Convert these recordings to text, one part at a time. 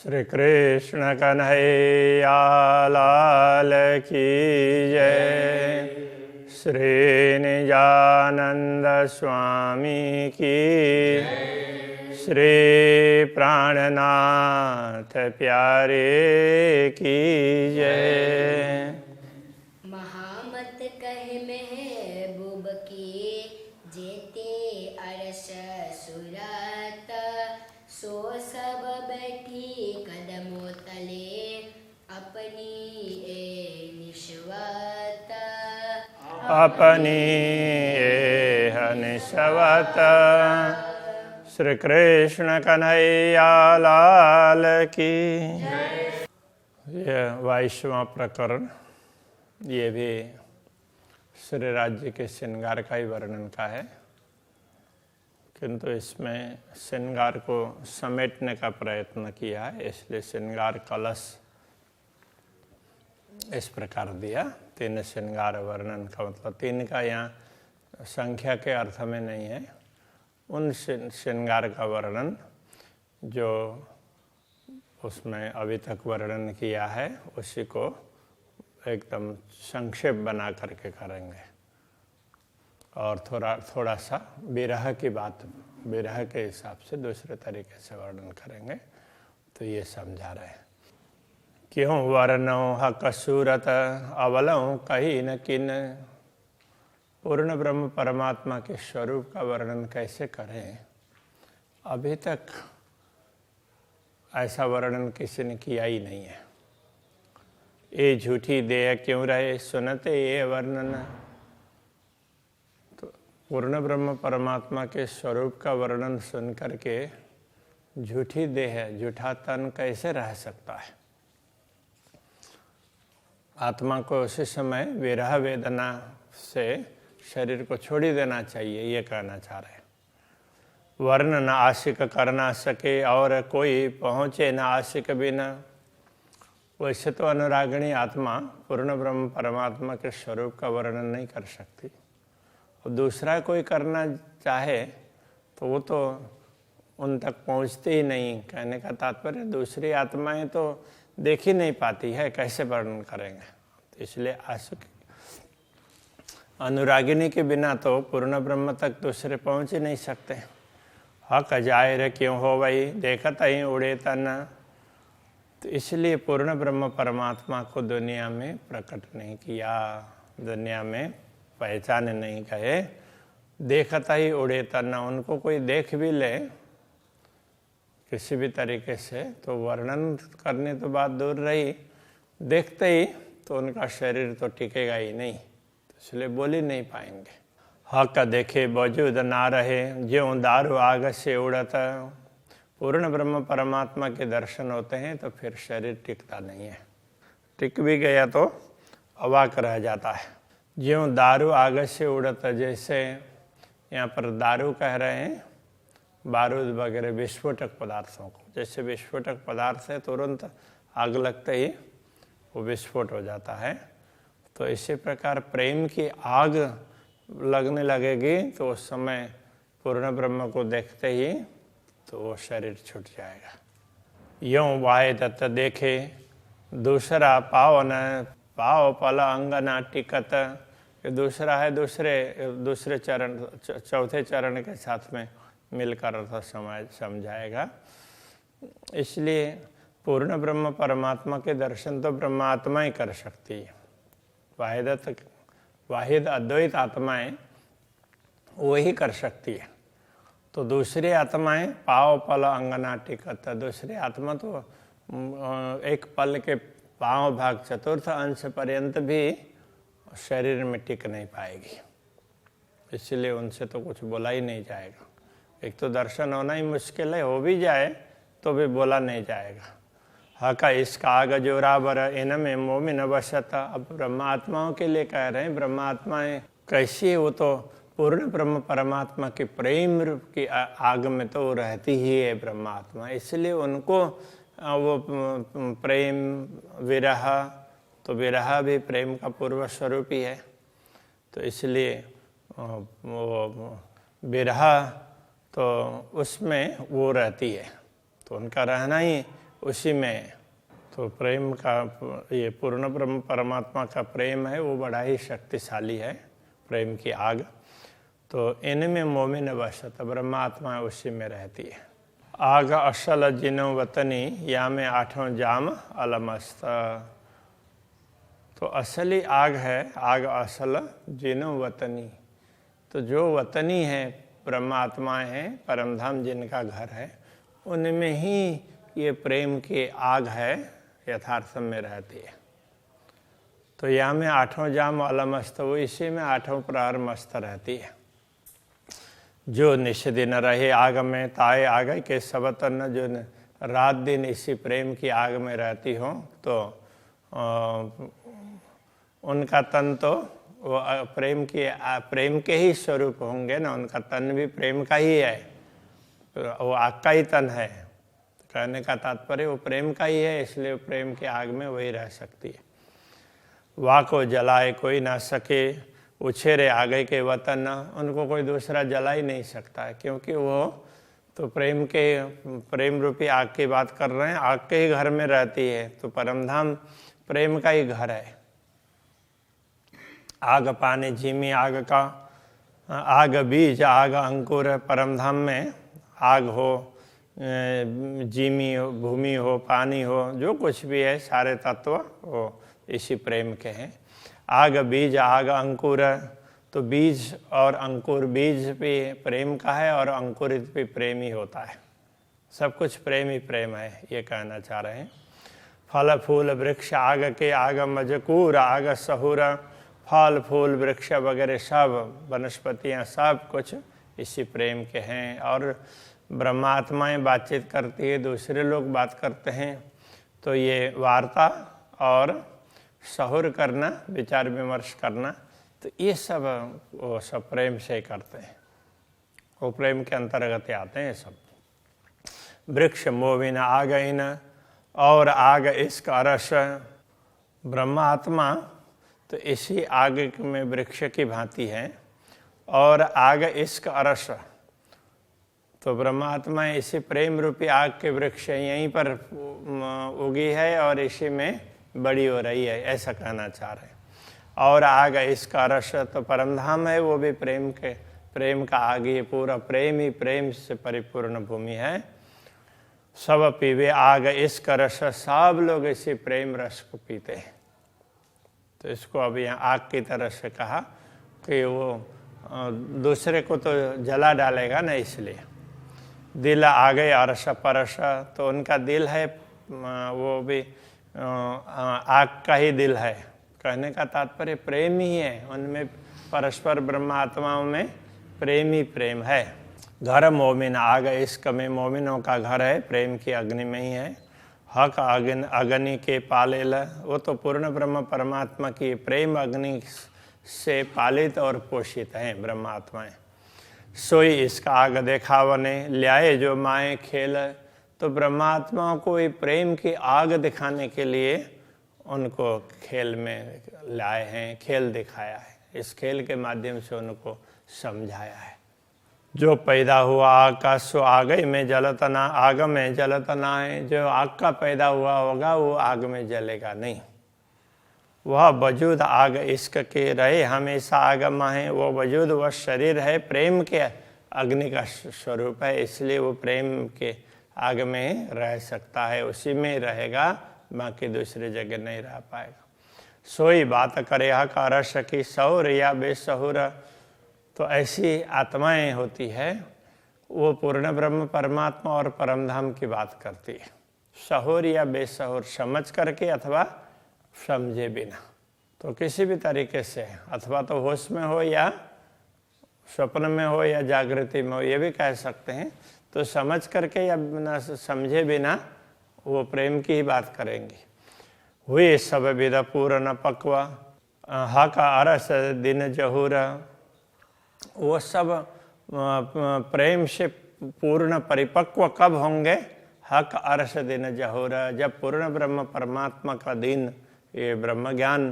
श्री कृष्ण कन्हैया लाल की जय। श्री निजानंद स्वामी की श्री प्राणनाथ प्यारे की जय। महामत कहे महबूब की जेते अरस सुरत सो सब बैठी कदमों तले अपनी ए निश्वत अपनी निश्वत। श्री कृष्ण कन्हैया लाल की। यह 22वां प्रकरण, ये भी श्री राज्य के श्रृंगार का ही वर्णन का है, किंतु इसमें श्रृंगार को समेटने का प्रयत्न किया है, इसलिए श्रृंगार कलश इस प्रकार दिया। 3 श्रृंगार वर्णन का मतलब 3 का यहाँ संख्या के अर्थ में नहीं है, उन श्रृंगार का वर्णन जो उसमें अभी तक वर्णन किया है उसी को एकदम संक्षेप बना करके करेंगे और थोड़ा सा विरह की बात, विरह के हिसाब से दूसरे तरीके से वर्णन करेंगे। तो ये समझा रहे हैं, क्यों वर्णो हक सूरत अवलों कहीं न किन। पूर्ण ब्रह्म परमात्मा के स्वरूप का वर्णन कैसे करें, अभी तक ऐसा वर्णन किसी ने किया ही नहीं है। ये झूठी देह क्यों रहे सुनते ये वर्णन। तो पूर्ण ब्रह्म परमात्मा के स्वरूप का वर्णन सुन करके झूठी देह, झूठा तन कैसे रह सकता है। आत्मा को उसी समय विरह वेदना से शरीर को छोड़ ही देना चाहिए, ये कहना चाह रहे हैं। वर्ण न आशिक कर ना सके और कोई पहुँचे न आशिक बिना। वैसे तो अनुरागिणी आत्मा पूर्ण ब्रह्म परमात्मा के स्वरूप का वर्णन नहीं कर सकती, और दूसरा कोई करना चाहे तो वो तो उन तक पहुँचते ही नहीं। कहने का तात्पर्य दूसरी आत्माएं तो देख ही नहीं पाती है, कैसे वर्णन करेंगे। तो इसलिए आशिक अनुरागिनी के बिना तो पूर्ण ब्रह्म तक दूसरे पहुँच ही नहीं सकते। हक जाहिर क्यों हो वही देखत ही उड़े तन। तो इसलिए पूर्ण ब्रह्म परमात्मा को दुनिया में प्रकट नहीं किया, दुनिया में पहचान नहीं गए। देखता ही उड़े तन, उनको कोई देख भी ले किसी भी तरीके से तो वर्णन करने तो बात दूर रही, देखते ही तो उनका शरीर तो टिकेगा ही नहीं, तो इसलिए बोल ही नहीं पाएंगे। हक देखे वजूद ना रहे ज्यों दारू आग से उड़ता। पूर्ण ब्रह्म परमात्मा के दर्शन होते हैं तो फिर शरीर टिकता नहीं है, टिक भी गया तो अवाक रह जाता है। ज्यों दारू आग से उड़ता, जैसे यहाँ पर दारू कह रहे हैं बारूद वगैरह विस्फोटक पदार्थों को। जैसे विस्फोटक पदार्थ है तुरंत आग लगते ही वो विस्फोट हो जाता है, तो इसी प्रकार प्रेम की आग लगने लगेगी तो उस समय पूर्ण ब्रह्म को देखते ही तो वो शरीर छूट जाएगा। यों वाहे दत्त देखे दूसरा पाव न पाव पल अंग ना टिकत। दूसरा है दूसरे चरण, चौथे चरण के साथ में मिलकर अर्थ समझाएगा। इसलिए पूर्ण ब्रह्म परमात्मा के दर्शन तो ब्रह्मात्मा ही कर सकती है। वाहिद अद्वैत आत्माएं वही कर सकती है। तो दूसरी आत्माएं पाव पल अंगना टिकत। दूसरी आत्मा तो एक पल के पांव भाग चतुर्थ अंश पर्यंत भी शरीर में टिक नहीं पाएगी, इसलिए उनसे तो कुछ बोला ही नहीं जाएगा। एक तो दर्शन होना ही मुश्किल है, हो भी जाए तो भी बोला नहीं जाएगा। हका इसका आग जोराबर इनमें मोमिन वसता। अब ब्रह्मात्माओं के लिए कह रहे हैं, ब्रह्मात्माएं कैसी है, वो तो पूर्ण ब्रह्म परमात्मा के प्रेम रूप की आग में तो रहती ही है ब्रह्मात्मा, इसलिए उनको वो प्रेम विरह, तो विरह भी प्रेम का पूर्व स्वरूप ही है। तो इसलिए वो विरह तो उसमें वो रहती है, तो उनका रहना ही उसी में। तो प्रेम का, ये पूर्ण ब्रह्म परमात्मा का प्रेम है वो बड़ा ही शक्तिशाली है, प्रेम की आग। तो इनमें मोमिन वसत, ब्रह्मात्मा उसी में रहती है। आग असल जिनो वतनी या में आठों जाम अलमस्त। तो असली आग है, आग असल जिनो वतनी। तो जो वतनी है, ब्रह्मात्माएं हैं, परमधाम जिनका घर है, उनमें ही ये प्रेम की आग है, यथार्थ में रहती है। तो यहाँ में आठों जाम अलमस्त, वो इसी में आठों प्रहर मस्त रहती है। जो निश दिन रहे आग में ताए आग के सब तन, जो रात दिन इसी प्रेम की आग में रहती हो, तो उनका तन तो वो प्रेम के ही स्वरूप होंगे ना, उनका तन भी प्रेम का ही है, वो आग का ही तन है। कहने का तात्पर्य वो प्रेम का ही है, इसलिए प्रेम की आग में वही रह सकती है। वाह को जलाए कोई ना सके, उछेरे आगे के वतन, उनको कोई दूसरा जला ही नहीं सकता है, क्योंकि वो तो प्रेम रूपी आग की बात कर रहे हैं, आग के ही घर में रहती है। तो परमधाम प्रेम का ही घर है। आग पानी झीमी आग का, आग बीज आग अंकुर, परमधाम में आग हो, जीमी हो, भूमि हो, पानी हो, जो कुछ भी है सारे तत्व वो इसी प्रेम के हैं। आग बीज आग अंकुर, तो बीज और अंकुर, बीज भी प्रेम का है और अंकुरित भी प्रेम ही होता है। सब कुछ प्रेम ही प्रेम है, ये कहना चाह रहे हैं। फल फूल वृक्ष आग के, आग मजकूर आग सहुर, फल फूल वृक्ष वगैरह सब वनस्पतियाँ सब कुछ इसी प्रेम के हैं। और ब्रह्मात्माएं बातचीत करती है, दूसरे लोग बात करते हैं, तो ये वार्ता और सहुर करना, विचार विमर्श करना, तो ये सब वो सब प्रेम से करते हैं, वो प्रेम के अंतर्गत आते हैं सब। वृक्ष मोविन आग इन, और आग इश्क अरस, ब्रह्मात्मा तो इसी आग में वृक्ष की भांति है, और आग इश्क अरस, तो ब्रह्मात्मा इसी प्रेम रूपी आग के वृक्ष यहीं पर उगी है और इसी में बड़ी हो रही है, ऐसा कहना चाह रहे हैं। और आग इसका रस, तो परमधाम है वो भी प्रेम का आग, ये पूरा प्रेम ही प्रेम से परिपूर्ण भूमि है। सब पीवे आग इसका रस, सब लोग इसी प्रेम रस को पीते हैं। तो इसको अब यहाँ आग की तरह से कहा कि वो दूसरे को तो जला डालेगा ना, इसलिए। दिल आगे अरस परस, तो उनका दिल है वो भी आग का ही दिल है। कहने का तात्पर्य प्रेम ही है, उनमें परस्पर ब्रह्मात्माओं में प्रेम ही प्रेम है। घर मोमिन आग इश्क में, मोमिनों का घर है प्रेम की अग्नि में ही है। हक अग्नि के पालेल, वो तो पूर्ण ब्रह्म परमात्मा की प्रेम अग्नि से पालित और पोषित हैं ब्रह्मात्माएं। सोई इसका आग देखावने, ल्याए जो माए खेल, तो ब्रह्मात्माओं को ये प्रेम की आग दिखाने के लिए उनको खेल में लाए हैं, खेल दिखाया है, इस खेल के माध्यम से उनको समझाया है। जो पैदा हुआ आग का, सो आग में जलतना, आग में जलतना है। जो आग का पैदा हुआ होगा वो आग में जलेगा नहीं। वह वजूद आग इश्क के रहे हमेशा आग माहे, वो वजूद वह शरीर है प्रेम के अग्नि का स्वरूप है, इसलिए वो प्रेम के आग में रह सकता है, उसी में रहेगा, बाकी दूसरी जगह नहीं रह पाएगा। सोई बात करे हक रस की, सहुर या बेसहुर, तो ऐसी आत्माएं होती है वो पूर्ण ब्रह्म परमात्मा और परमधाम की बात करती है। सहुर या बेसहुर, समझ करके अथवा समझे बिना, तो किसी भी तरीके से, अथवा तो होश में हो या स्वप्न में हो या जागृति में हो, ये भी कह सकते हैं। तो समझ करके या बिना समझे बिना वो प्रेम की ही बात करेंगी। हुई सब विद पूर्ण पक्वा, हक अरस दिन जहूर, वो सब प्रेम से पूर्ण परिपक्व कब होंगे? हक अरस दिन जहूर, जब पूर्ण ब्रह्म परमात्मा का दिन ये ब्रह्म ज्ञान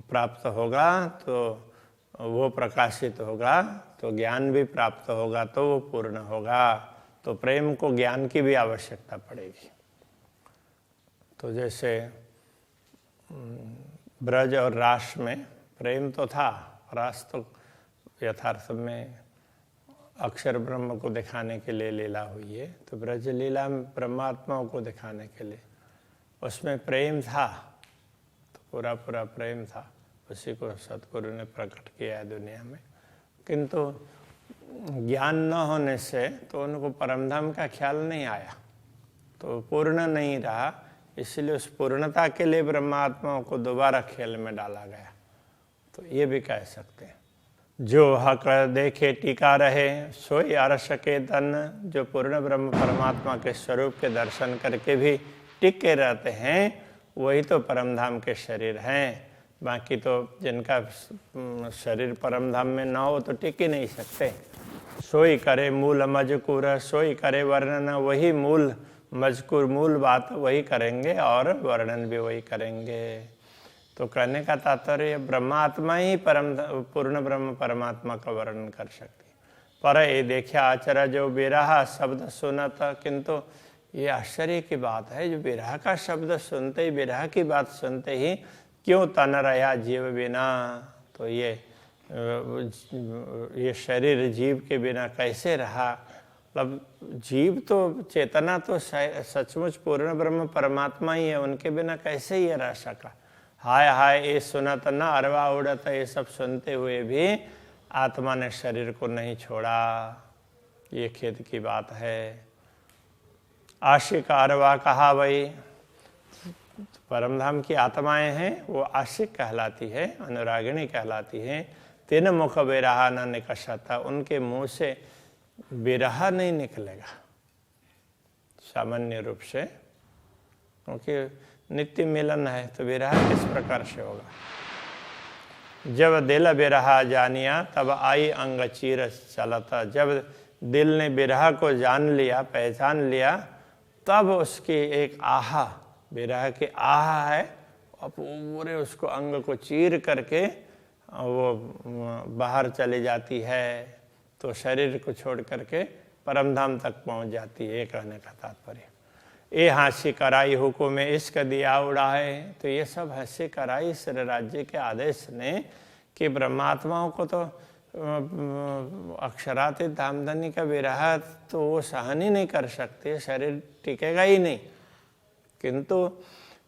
प्राप्त होगा, तो वो प्रकाशित होगा, तो ज्ञान भी प्राप्त होगा, तो वो पूर्ण होगा। तो प्रेम को ज्ञान की भी आवश्यकता पड़ेगी। तो जैसे ब्रज और रास में प्रेम तो था, रास तो यथार्थ में अक्षर ब्रह्म को दिखाने के लिए लीला हुई है, तो ब्रज लीला में परमात्माओं को दिखाने के लिए उसमें प्रेम था, तो पूरा पूरा प्रेम था, उसी को सतगुरु ने प्रकट किया है दुनिया में। किंतु ज्ञान न होने से तो उनको परमधाम का ख्याल नहीं आया, तो पूर्ण नहीं रहा, इसलिए उस पूर्णता के लिए ब्रह्मात्माओं को दोबारा खेल में डाला गया। तो ये भी कह सकते हैं, जो हक देखे टीका रहे सोई अरस के तन। जो पूर्ण ब्रह्म परमात्मा के स्वरूप के दर्शन करके भी टिके रहते हैं वही तो परमधाम के शरीर हैं। बाकी तो जिनका शरीर परमधाम में ना हो तो टिक ही नहीं सकते। सोई करे मूल मजकूर, सोई करे वर्णन, वही मूल मजकूर मूल बात वही करेंगे और वर्णन भी वही करेंगे। तो कहने का तात्पर्य ब्रह्मात्मा ही पूर्ण ब्रह्म परमात्मा का वर्णन कर सकती। पर ये देखिया आचरा जो विरह शब्द सुनत, किंतु ये आश्चर्य की बात है, जो विरह का शब्द सुनते ही, विरह की बात सुनते ही क्यों तन रहा जीव बिना। तो ये शरीर जीव के बिना कैसे रहा, मतलब जीव तो चेतना तो सचमुच पूर्ण ब्रह्म परमात्मा ही है, उनके बिना कैसे ये रह सका। हाय हाय ये सुनत न अरवा उड़त, ये सब सुनते हुए भी आत्मा ने शरीर को नहीं छोड़ा, ये खेद की बात है। आशिक अरवा कहा वही, परमधाम की आत्माएं हैं वो आशिक कहलाती है, अनुरागिणी कहलाती हैं। तीन मुख विरहा न निकषता, उनके मुंह से विरह नहीं निकलेगा सामान्य रूप से, क्योंकि नित्य मिलन है, तो विरह किस प्रकार से होगा। जब दिल विरहा जानिया तब आई अंग चीर चलता। जब दिल ने विरह को जान लिया, पहचान लिया, तब उसकी एक आहा, विरह की आहा है, अब पूरे उसको अंग को चीर करके वो बाहर चली जाती है, तो शरीर को छोड़ करके परमधाम तक पहुंच जाती है। ये कहने का तात्पर्य। ये हंसी कराई हुकुम में इश्क दिया उड़ाए, तो ये सब हंसी कराई श्री राज्य के आदेश ने कि ब्रह्मात्माओं को तो अक्षरातीत धामधनी का विरह तो वो सहन ही नहीं कर सकते, शरीर टिकेगा ही नहीं, किंतु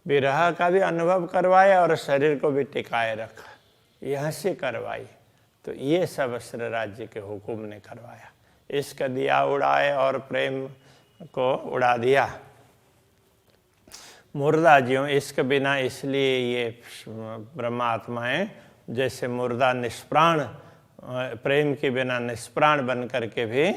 विरह का भी अनुभव करवाया और शरीर को भी टिकाए रखा, यहाँ से करवाई। तो ये सब श्री राज्य के हुकुम ने करवाया। इश्क दिया उड़ाए और प्रेम को उड़ा दिया। मुर्दा ज्यों इश्क बिना, इसलिए ये ब्रह्मात्माएं जैसे मुर्दा निष्प्राण, प्रेम के बिना निष्प्राण बन करके भी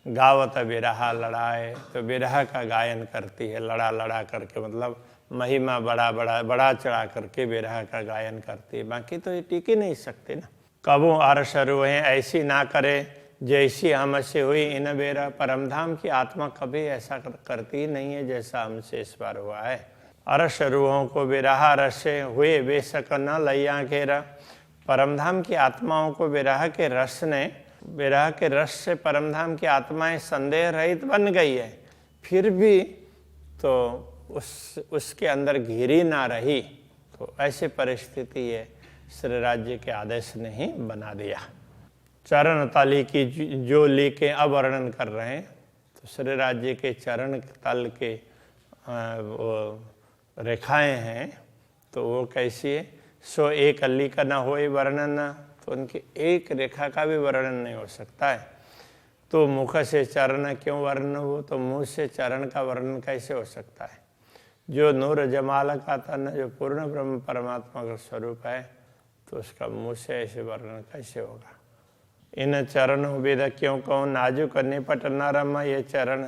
गावत विरहा लड़ाए, तो विरह का गायन करती है, लड़ा लड़ा करके, मतलब महिमा बड़ा चढ़ा करके विरह का गायन करती है। बाकी तो ये टिक ही नहीं सकते ना। कबू अरस रुए ऐसी ना करे जैसी हमसे हुई इन बेरा। परमधाम की आत्मा कभी ऐसा करती ही नहीं है जैसा हमसे इस बार हुआ है। अरस रूहों को विरह रसे हुए बेशक न लैया घेरा। परमधाम की आत्माओं को विरह के रस ने, विरह के रस से परमधाम की आत्माएं संदेह रहित बन गई है, फिर भी तो उसके अंदर घिरी ना रही। तो ऐसी परिस्थिति है, श्री राज्य के आदेश ने ही बना दिया। चरण तली की जो लीकें अब वर्णन कर रहे हैं, तो श्री राज्य के चरण तल के वो रेखाएं हैं, तो वो कैसी है। सो एक अली का न होए वर्णन, तो उनकी एक रेखा का भी वर्णन नहीं हो सकता है। तो मुख से चरण क्यों वर्णन हो, तो मुंह से चरण का वर्णन कैसे हो सकता है। जो नूर जमाल का तन, जो पूर्ण ब्रह्म परमात्मा का स्वरूप है, तो उसका मुंह से ऐसे वर्णन कैसे होगा। इन चरणों वेद क्यों कहूँ नाजुक निपट नरम। ये चरण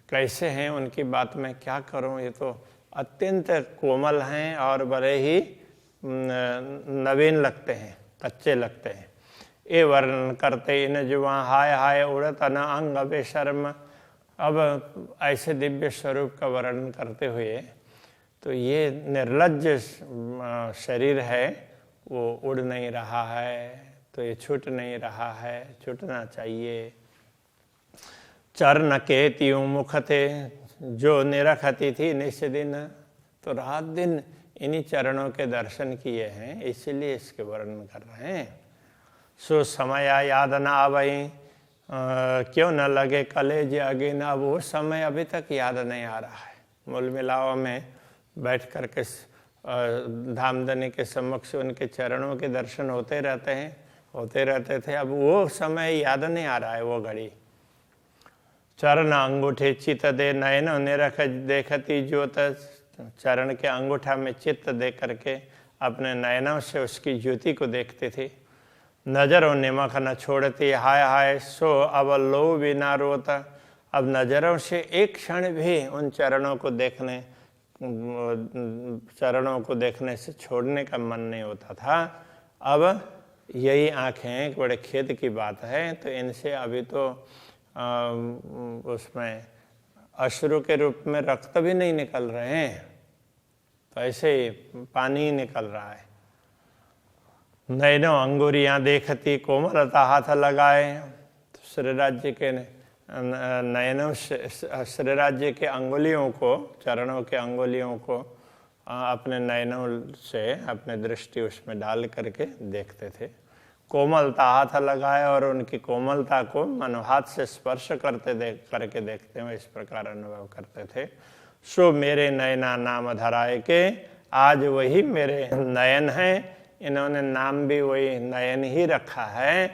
कैसे हैं, उनकी बात मैं क्या करूँ, ये तो अत्यंत कोमल हैं और बड़े ही नवीन लगते हैं, कच्चे लगते हैं। ये वर्णन करते इन जुआ हाय हाय उड़त न अंग बेशर्म। अब ऐसे दिव्य स्वरूप का वर्णन करते हुए, तो ये निर्लज्ज शरीर है, वो उड़ नहीं रहा है, तो ये छूट नहीं रहा है, छूटना चाहिए। चरण के त्यों मुख थे जो निरखती थी निस दिन। तो रात दिन इन्हीं चरणों के दर्शन किए हैं, इसीलिए इसके वर्णन कर रहे हैं। सो समय याद न आवई, क्यों न लगे कलेज अगे ना, वो समय अभी तक याद नहीं आ रहा है। मूल मिलाव में बैठ कर के धामधनी के समक्ष उनके चरणों के दर्शन होते रहते थे, अब वो समय याद नहीं आ रहा है, वो घड़ी। चरण अंगूठे चित्त दे नयन निरख देखती ज्योत, चरण के अंगूठा में चित्त दे करके अपने नयनों से उसकी ज्योति को देखते थे। नजरों निमख न छोड़ती हाय हाय, सो अब लो बिना रोता, अब नजरों से एक क्षण भी उन चरणों को देखने से छोड़ने का मन नहीं होता था। अब यही आंखें, बड़े खेद की बात है, तो इनसे अभी तो उसमें अश्रु के रूप में रक्त भी नहीं निकल रहे हैं, तो ऐसे ही पानी ही निकल रहा है। नैनो अंगुरियां देखती कोमलता हाथ लगाए, तो श्री राज्य के नयनों से श्री राज्य के अंगुलियों को, चरणों के अंगुलियों को अपने नयनों से अपने दृष्टि उसमें डाल करके देखते थे। कोमलता हाथ लगाए और उनकी कोमलता को मनो हाथ से स्पर्श करके देखते हुए इस प्रकार अनुभव करते थे। सो मेरे नयना नाम धराए के, आज वही मेरे नयन हैं, इन्होंने नाम भी वही नयन ही रखा है,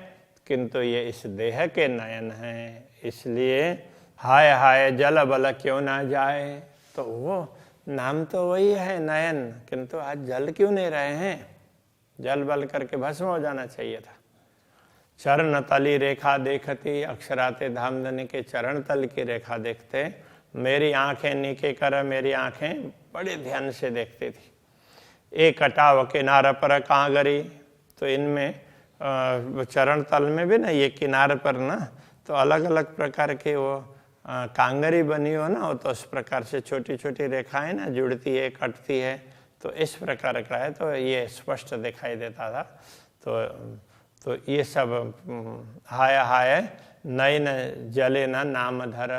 किंतु ये इस देह के नयन हैं, इसलिए हाय हाय जल बल क्यों ना जाए। तो वो नाम तो वही है नयन, किंतु आज जल क्यों नहीं रहे हैं, जल बल करके भस्म हो जाना चाहिए था। चरण तली रेखा देखती, अक्षराते धामधनी के चरण तल की रेखा देखते, मेरी आंखें नीके कर, मेरी आंखें बड़े ध्यान से देखती थी। एक कटाव किनारा पर कहाँ गरी, तो इनमें चरण तल में भी ना ये किनारे पर ना तो अलग अलग प्रकार के वो कांगरी बनी हो ना, तो उस प्रकार से छोटी छोटी रेखाएं ना जुड़ती है, कटती है, तो इस प्रकार का है, तो ये स्पष्ट दिखाई देता था। तो ये सब हाय हाय नयन जले ना नाम धर,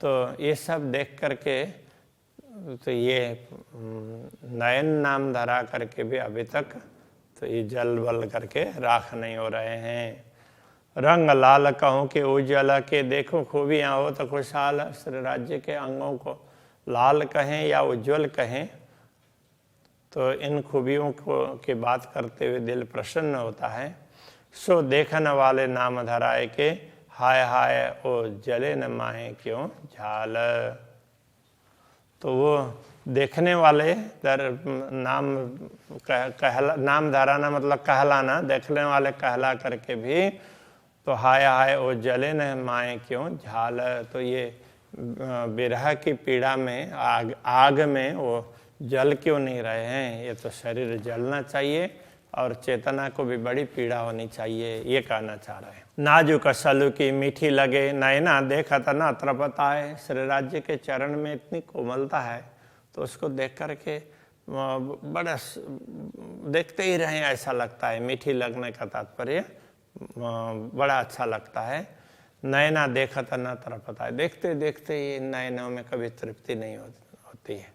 तो ये सब देख करके तो ये नयन नाम धरा करके भी अभी तक तो ये जल बल करके राख नहीं हो रहे हैं। रंग लाल कहूँ के उज्जवल के, देखो खूबियाँ हो तो खुशहाल, श्री राज्य के अंगों को लाल कहें या उज्जवल कहें, तो इन खूबियों को की बात करते हुए दिल प्रसन्न होता है। सो देखने वाले नाम धराए के, हाय हाय ओ जले न माहे क्यों झाल। तो वो देखने वाले नाम धराना मतलब कहलाना, देखने वाले कहला करके भी तो हाय हाय ओ जले न माए क्यों झाल। तो ये विरह की पीड़ा में आग में वो जल क्यों नहीं रहे हैं, ये तो शरीर जलना चाहिए और चेतना को भी बड़ी पीड़ा होनी चाहिए, ये कहना चाह रहे हैं। नाजुक सलू की मीठी लगे, नैना देखत न त्रपताए। श्री राज्य के चरण में इतनी कोमलता है, तो उसको देख करके बड़ा देखते ही रहें ऐसा लगता है। मीठी लगने का तात्पर्य बड़ा अच्छा लगता है। नैना देखत न त्रपताए, देखते देखते ही नैनों में कभी तृप्ति नहीं होती है।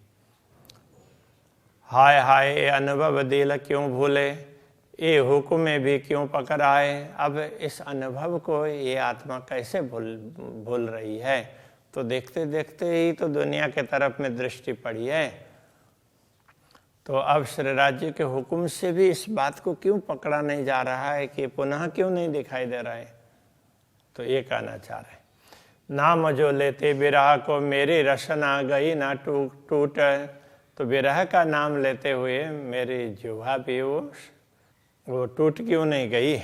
हाय हाय अनुभव दिल क्यों भूले, ये हुक्म भी क्यों पकड़ आए। अब इस अनुभव को ये आत्मा कैसे भूल रही है, तो देखते देखते ही तो दुनिया के तरफ में दृष्टि पड़ी है, तो अब श्री राज्य के हुक्म से भी इस बात को क्यों पकड़ा नहीं जा रहा है कि पुनः क्यों नहीं दिखाई दे रहा है, तो ये कहना चाह रहे हैं। नाम जो लेते विरह को, मेरी रसना गई ना टूट। तो विरह का नाम लेते हुए मेरी जिह्वा भी वो टूट क्यों नहीं गई।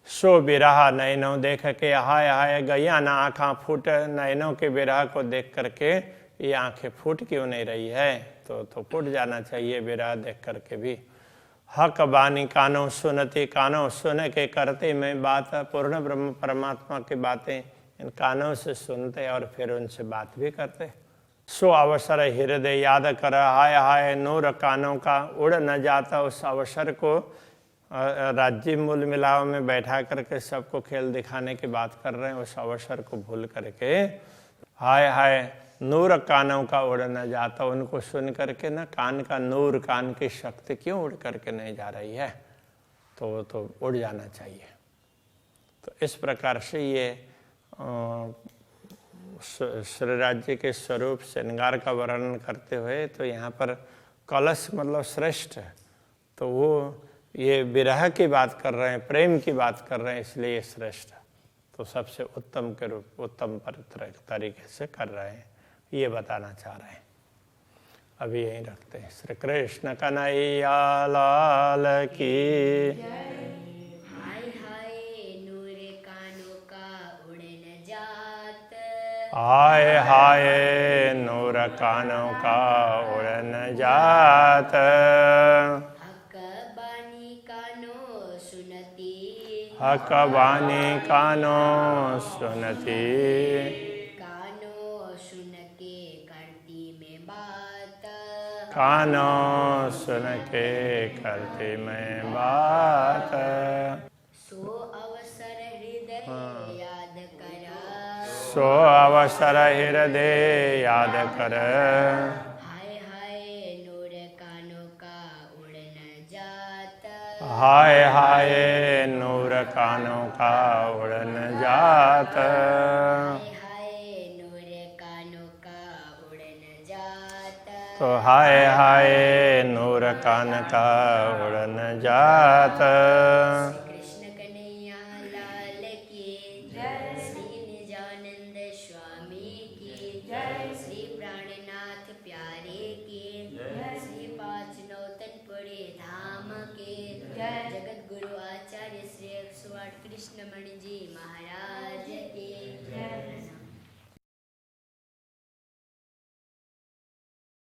सो विरह नैनों देख के, हाय हाय गैया ना आँखें फूट। नैनों के विरह को देख करके ये आंखें फूट क्यों नहीं रही है, तो फूट जाना चाहिए विरह देख करके भी। हक बानी कानों सुनती, कानों सुन के करते मैं बात। पूर्ण ब्रह्म परमात्मा की बातें इन कानों से सुनते और फिर उनसे बात भी करते। सो अवसर हृदय याद कर, हाय हाय नूर कानों का उड़ न जाता। उस अवसर को राज्य मूल मिलाव में बैठा करके सबको खेल दिखाने की बात कर रहे हैं, उस अवसर को भूल करके हाय हाय नूर कानों का उड़ न जाता, उनको सुन करके ना कान का नूर, कान की शक्ति क्यों उड़ करके नहीं जा रही है, तो उड़ जाना चाहिए। तो इस प्रकार से ये श्री राज्य के स्वरूप श्रृंगार का वर्णन करते हुए, तो यहाँ पर कलश मतलब श्रेष्ठ, तो वो ये विरह की बात कर रहे हैं, प्रेम की बात कर रहे हैं, इसलिए ये श्रेष्ठ, तो सबसे उत्तम के रूप, उत्तम तरीके से कर रहे हैं, ये बताना चाह रहे हैं। अभी यहीं रखते हैं। श्री कृष्ण कन्हैया लाल की। हाय हाय नूर कानों का उड़ न जात, हाय हाय नूर कानों का उड़ न जात, हक बानी कानो सुनती, हक बानी कानो सुनती, कानो सुन के करती में बात, कानो सुन के करती मैं बात। सो अवसर हृदय याद कर, सो अवसर हृदय याद कर, हाय हाय नूर कानों का उड़ न जात, हाय हाय नूर कानों का उड़ न जात, हाय हाय नूर कानों का उड़ न जात, तो हाय हाय नूर कान का उड़ न जात। कृष्ण कन्हैया लाल की जय, श्री निजानंद स्वामी की जय, श्री प्राणनाथ प्यारे की जय, श्री पांच नौतनपुरे धाम के जय, जगत गुरु आचार्य श्री 108 कृष्णमणि जी महाराज